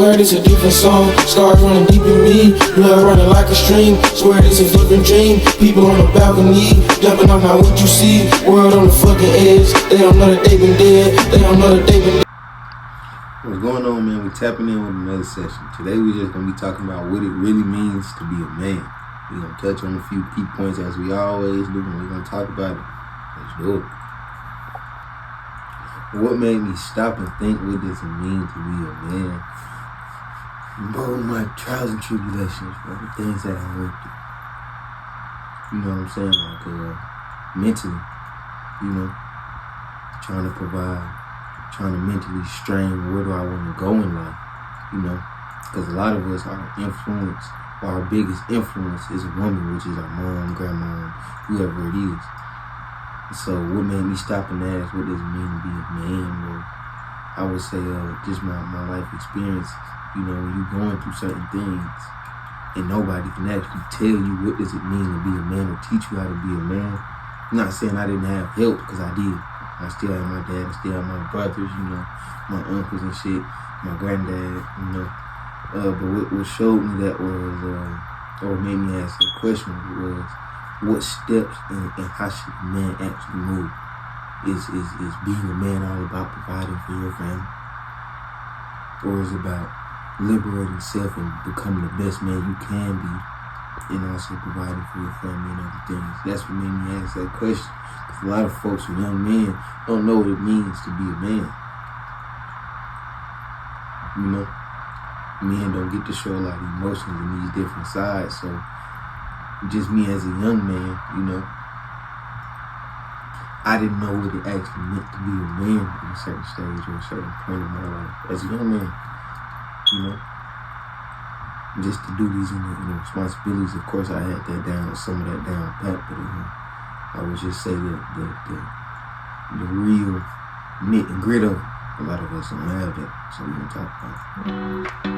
Swear this a different song. Scars running deep in me, blood running like a stream. Swear this a different dream. People on the balcony, jumping off now what you see. World on the fucking edge. They don't know that they been dead. They don't know that they been dead. What's going on, man? We're tapping in with another session. Today we're just going to be talking about what it really means to be a man. We're going to touch on a few key points as we always do, and we're going to talk about it. Let's do it. What made me stop and think, what does it mean to be a man? Bro, my trials and tribulations, bro, the things that I went through. You know what I'm saying? Like, mentally, you know, trying to provide, trying to mentally strain, where do I want to go in life, you know? Because a lot of us are influenced, or our biggest influence is a woman, which is our mom, grandma, whoever it is. So what made me stop and ask, what does it mean to be a man? Or I would say just my life experience. You know, when you're going through certain things and nobody can actually tell you what does it mean to be a man or teach you how to be a man. I'm not saying I didn't have help, because I did. I still have my dad, I still have my brothers, you know, my uncles and shit, my granddad, you know. But what showed me that was, or made me ask that question was, what steps and how should a man actually move? Is being a man all about providing for your family? Or is it about liberating self and becoming the best man you can be, and also providing for your family and other things? That's what made me ask that question. Because a lot of folks, young men, don't know what it means to be a man. You know? Men don't get to show a lot of emotions in these different sides, so just me as a young man, you know, I didn't know what it actually meant to be a man at a certain stage or a certain point in my life. As a young man, you know, just to do these responsibilities, of course I had that down, some of that down pat, but I would just say that the real knit and grit of it, a lot of us don't have that, so we're going to talk about it.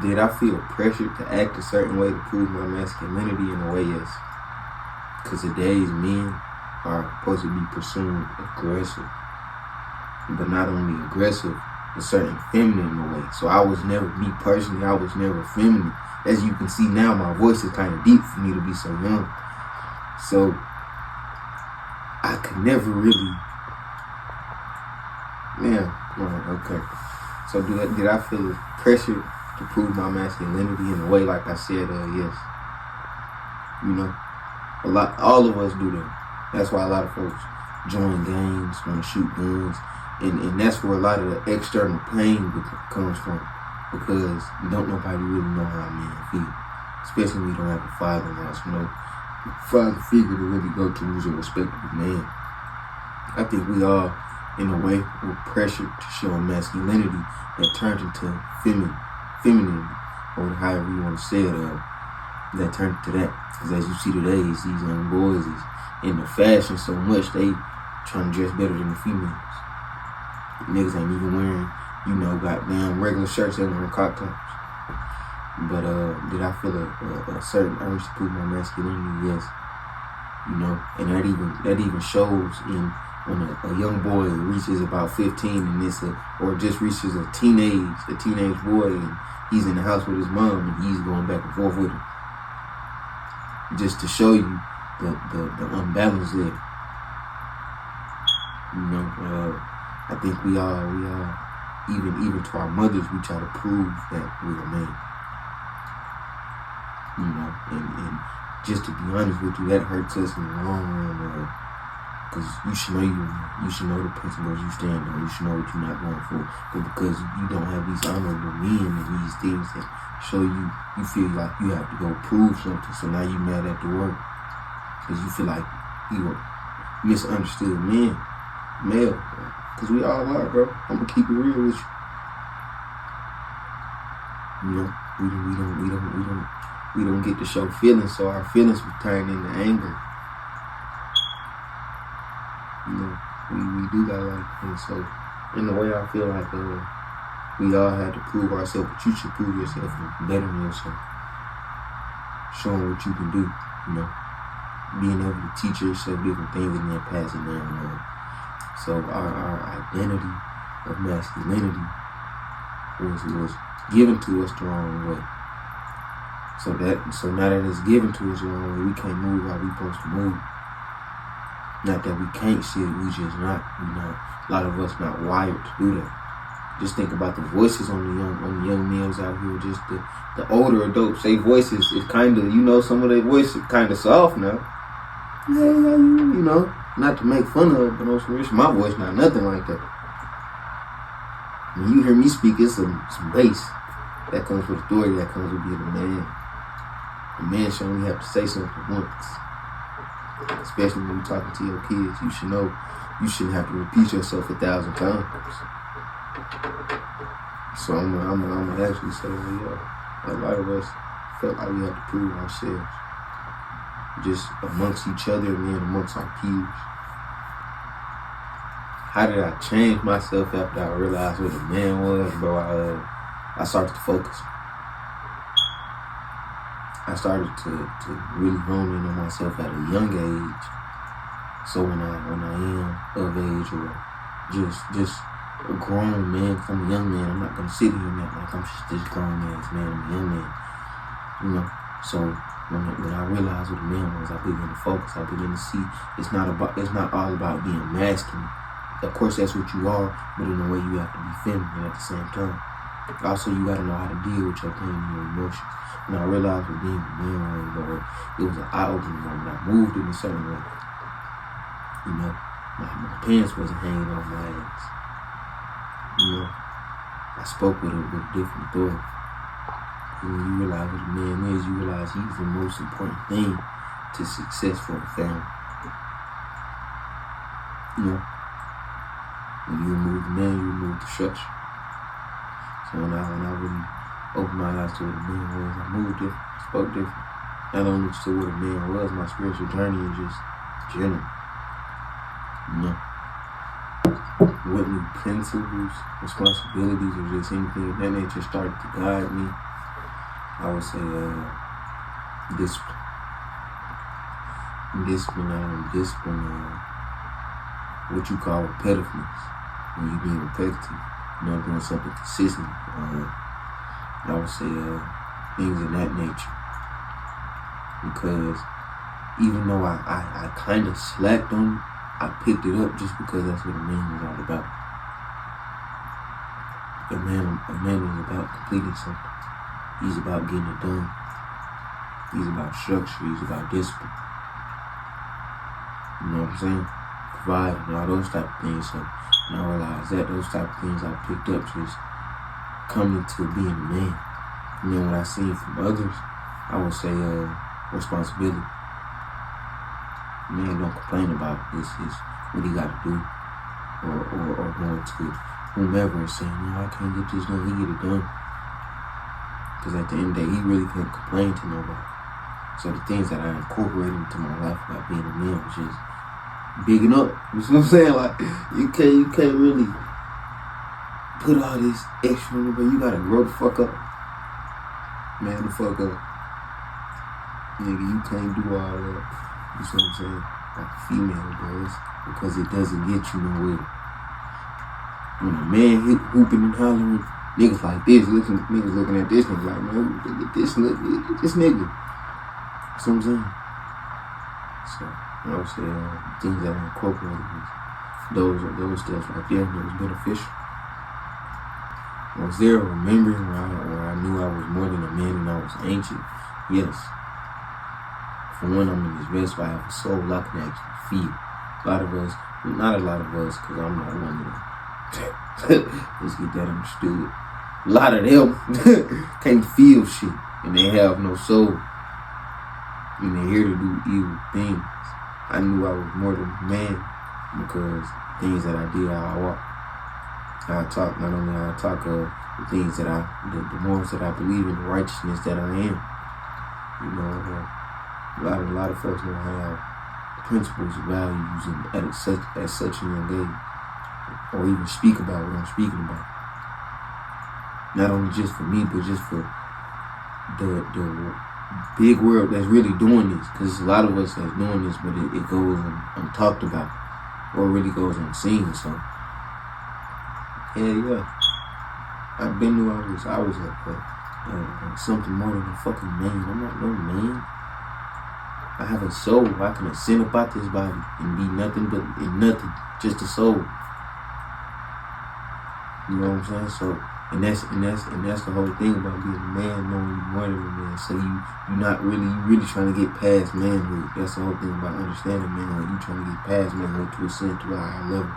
Did I feel pressured to act a certain way to prove my masculinity? In a way, yes. Because today's men are supposed to be pursuing aggressive, but not only aggressive, a certain feminine in a way. So I was never, me personally, I was never feminine. As you can see now, my voice is kind of deep for me to be so young. So I could never really, okay. So did I feel pressured to prove my masculinity in a way? Like I said, yes. You know, all of us do that. That's why a lot of folks join gangs, want to shoot guns, and that's where a lot of the external pain comes from, because don't nobody really know how a man feels, especially when you don't have a father in the house, you know, father figure to really go to who's a respectable man. I think we all, in a way, were pressured to show masculinity that turned into femininity, or however you want to say it, that turned to that. Because as you see today, these young boys is into fashion so much, they trying to dress better than the females. Niggas ain't even wearing, you know, goddamn regular shirts, they wearing crop tops. But did I feel a certain urge to prove my masculinity? Yes. You know, and that even shows in when a young boy reaches about 15 and or just reaches a teenage boy, and he's in the house with his mom and he's going back and forth with her. Just to show you the unbalance there. You know, I think we all, even to our mothers, we try to prove that we're a man. You know, and just to be honest with you, that hurts us in the long run, because you should know the principles you stand on. You should know what you're not going for. But because you don't have these honorable men and these things that show you feel like you have to go prove something. So now you mad at the work because you feel like you're misunderstood male. Because we all are, bro. I'm gonna keep it real with you. You know, we don't get to show feelings, so our feelings will turn into anger. You know, we do that like, and so in a way I feel like we all had to prove ourselves, but you should prove yourself and better than yourself. Showing what you can do, you know. Being able to teach yourself different things and then pass it down. So our identity of masculinity was given to us the wrong way. So now that it's given to us the wrong way, we can't move how we supposed to move. Not that we can't shit, we just not. A lot of us not wired to do that. Just think about the voices on the young males out here. Just the older adults, their voices is kind of, some of their voices kind of soft now. Yeah, not to make fun of, but on some rich, my voice not nothing like that. When you hear me speak, it's some bass. That comes with authority, that comes with being a man. A man should only have to say something once. Especially when you're talking to your kids. You should know you shouldn't have to repeat yourself 1,000 times. So I'm gonna actually say, a lot of us felt like we had to prove ourselves. Just amongst each other and then amongst our peers. How did I change myself after I realized what a man was, bro? I started to focus. I started to really hone in on myself at a young age. So when I am of age or just a grown man, because I'm a young man, I'm not gonna sit here and act like I'm just this grown ass man, I'm a young man. So when I realized what a man was, I began to focus. I began to see it's not all about being masculine. Of course that's what you are, but in a way you have to be feminine at the same time. Also, you gotta know how to deal with your pain and your emotions. And I realized with being a man, it was an eye-opening moment. I moved in a certain way. My pants wasn't hanging on my ass. I spoke with a different authority. And when you realize what a man is, you realize he's the most important thing to success for a family. When you remove the man, you remove the structure. So when I really opened my eyes to what a man was, I moved different, spoke different. Not only to what a man was, my spiritual journey is just general. What new principles, responsibilities, or just anything of that nature started to guide me, I would say discipline. Discipline, what you call repetitiveness. When you're being repetitive, doing something consistent. I would say things of that nature. Because even though I kind of slacked on it, I picked it up just because that's what a man was all about. A man is about completing something. He's about getting it done. He's about structure. He's about discipline. You know what I'm saying? Providing all those type of things. So when I realized that those type of things I picked up just coming to being a man. And then what I seen from others, I would say responsibility. Man don't complain about this is what he got to do, or going to whomever and saying, I can't get this done. He get it done. Because at the end of the day, he really couldn't complain to nobody. So the things that I incorporated into my life about being a man was just bigging up. You see what I'm saying? Like you can't really put all this extra in it, but you gotta grow the fuck up. Man, the fuck up. Nigga, you can't do all that. You see what I'm saying? Like a female does, because it doesn't get you nowhere. When a man hooping and hollering, niggas like this, niggas looking at this nigga like, man, look at this nigga. That's what I'm saying. So, I would say things that I incorporated was those steps right there that was beneficial. Was there a remembering where I knew I was more than a man and I was ancient? Yes. For one, I'm in this vest where I have a soul I can actually feel. Not a lot of us, because I'm not one of them. Let's get that understood. A lot of them can't feel shit, and they have no soul. And they're here to do evil things. I knew I was more than a man because things that I did, how I walk. I talk, not only I talk of the things that the morals that I believe in, the righteousness that I am. A lot of folks don't have principles, values, and at such a young age, or even speak about what I'm speaking about. Not only just for me, but just for the big world that's really doing this. Because a lot of us that's doing this, but it goes untalked about. or really goes unseen. So, yeah. I've been knew I was something more than a fucking man. I'm not no man. I have a soul. I can ascend about this body and be nothing but nothing, just a soul. You know what I'm saying? So, and that's the whole thing about being a man, knowing you're more than a man. So you're not really trying to get past manhood. That's the whole thing about understanding manhood. You trying to get past manhood to ascend to a higher level.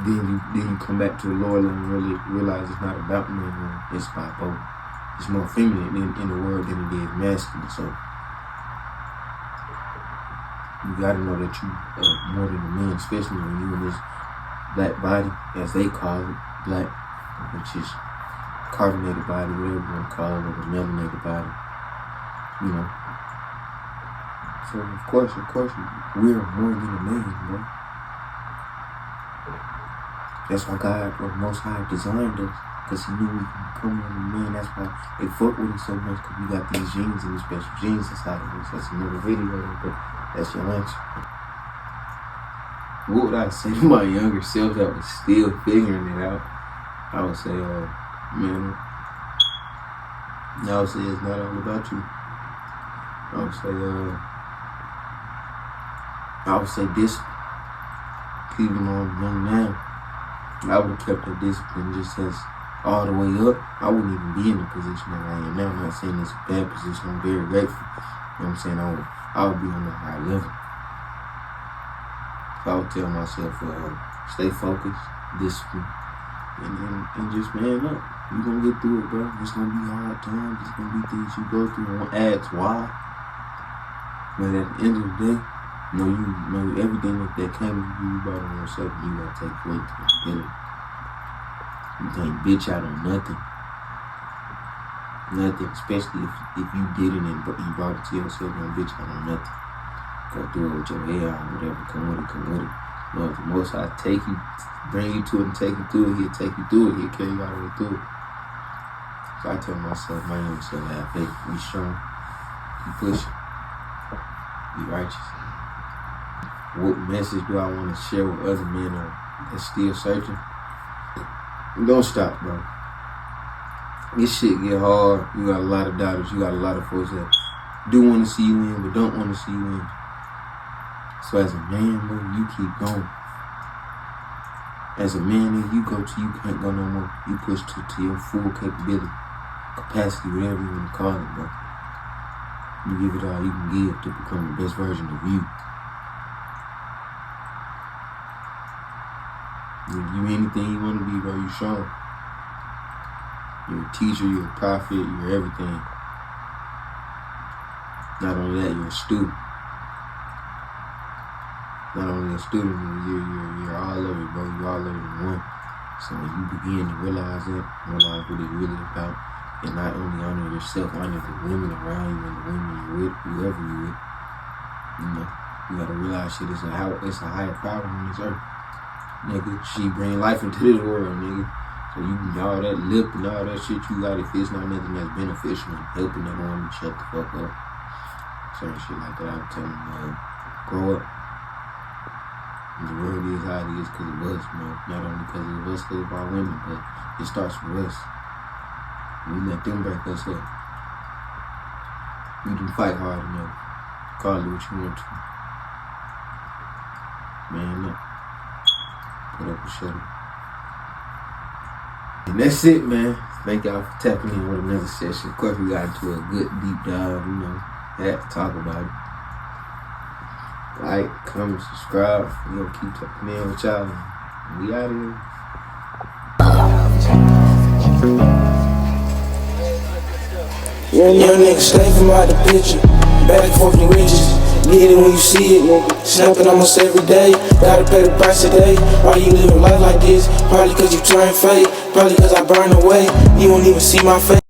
Then you come back to the lower level and really realize it's not about manhood. It's about both. It's more feminine in the world than it is masculine. So you gotta know that you are more than a man, especially when you in this black body, as they call it, black, which is carbonated body, whatever you want to call it, or the melanated body. You know. So of course, we're more than a man, bro. That's why God, or Most High, designed us, because He knew we could become more than a man. That's why they fuck with us so much, because we got these genes and these special genes inside of us. That's another video, but that's your answer. What would I say to my younger self that was still figuring it out? I would say, man, I would say it's not all about you. I would say discipline. Even on young man, I would have kept that discipline just as all the way up. I wouldn't even be in the position that I am now. I'm not saying it's a bad position. I'm very grateful. You know what I'm saying? I would be on a high level. So I would tell myself, stay focused, discipline, and just man up. You're going to get through it, bro. It's going to be hard times. It's going to be things you go through. I won't ask why. But at the end of the day, you know everything that came to you brought on yourself, you got to take full responsibility. You can't bitch out on nothing. Nothing, especially if you did it and you brought it to yourself, don't bitch out on nothing. Go through it with your hair on, whatever, come with it. You know, if the Most High take you, bring you to it and take you through it, He'll take you through it, He'll carry you all the way through it. So I tell myself, my young self, have faith, be strong, keep pushing, be righteous. What message do I want to share with other men that's still searching? Don't stop, bro. This shit get hard. You got a lot of doubters. You got a lot of folks that do want to see you in, but don't want to see you in. So as a man, bro, you keep going. As a man, you go till you can't go no more. You push to your full capability, capacity, whatever you want to call it, bro. You give it all you can give to become the best version of you. You anything you want to be, bro, you strong. You're a teacher, you're a prophet, you're everything. Not only that, you're a student. Not only a student, you're all of it, bro. You're all of it in one. So when you begin to realize that, realize what it's really about, and not only honor yourself, honor the women around you and the women you're with, whoever you're with. You know, you gotta realize shit is it's a higher power on this earth. Nigga, she bring life into this world, nigga. So you all that lip and all that shit you got, if it's not nothing that's beneficial and helping that woman shut the fuck up. Certain shit like that, I would tell them, grow up. And the world is how it is because of us, man. Not only because of us, because of our women, but it starts with us. We let them break us up. We can fight hard enough. Call it what you want to. Man up. Put up a shuttle. And that's it, man. Thank y'all for tapping in with another session. Of course, we got into a good deep dive, you know. Had to talk about it. Like, comment, subscribe. We gonna keep tapping in with y'all. We out here. Young nigga, stay from out the picture. Back and forth in riches. Get it when you see it, nigga. Snapping almost every day. Gotta pay the price today. Why you living life like this? Probably cause you turn fake. Probably cause I burn away. You won't even see my face.